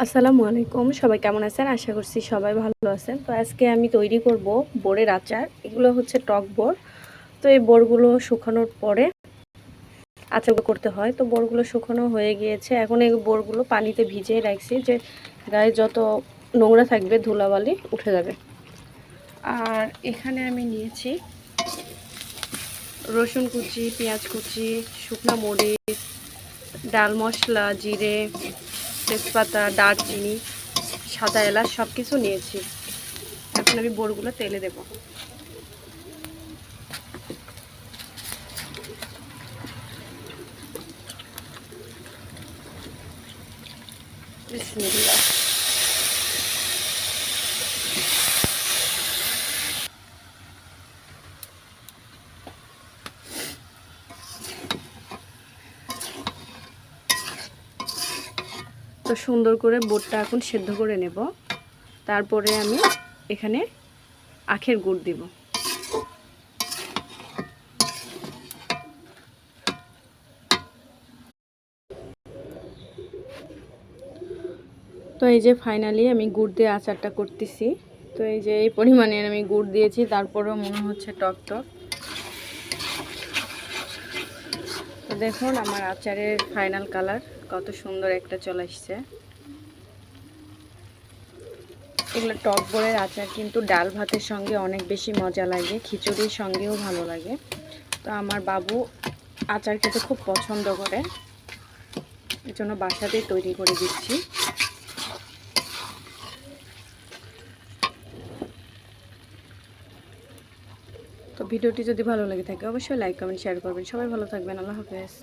আসসালামু আলাইকুম, সবাই কেমন আছেন? আশা করছি সবাই ভালো আছেন। তো আজকে আমি তৈরি করব বোরের আচার। এগুলো হচ্ছে টক বোর। তো এই বোরগুলো শুকানোর পরে আচার করতে হয়। তো বোরগুলো শুকানো হয়ে গিয়েছে। এখন এই বোরগুলো পানিতে ভিজিয়ে রাখছি, যে গায়ে যত নোংরা থাকবে ধুলাবালি উঠে যাবে। আর এখানে আমি নিয়েছি রসুন কুচি, পেঁয়াজ কুচি, শুকনো মরিচ, ডাল মশলা, জিরে, তেজপাতা, দারচিনি, সাদা এলাচ সব কিছু নিয়েছি। এখন আমি বোরগুলো তেলে দেব। বিসমিল্লাহ। তো সুন্দর করে বোরটা এখন সেদ্ধ করে নেব। তারপরে আমি এখানে আখের গুড় দিব। তো এই যে ফাইনালি আমি গুড় দিয়ে আচারটা করতেছি। তো এই যে এই পরিমাণে আমি গুড় দিয়েছি, তারপরেও মনে হচ্ছে টক টক। তো দেখুন আমার আচারের ফাইনাল কালার কত সুন্দর একটা চলে আসছে। এগুলো টক বোরের আচার কিন্তু ডাল ভাতের সঙ্গে অনেক বেশি মজা লাগে, খিচুড়ির সঙ্গেও ভালো লাগে। তো আমার বাবু আচার খেতে খুব পছন্দ করে, এর জন্য বাসাতেই তৈরি করে দিচ্ছি। তো ভিডিওটি যদি ভালো লাগে থাকে অবশ্যই লাইক কমেন্ট শেয়ার করবেন। সবাই ভালো থাকবেন। আল্লাহ হাফেজ।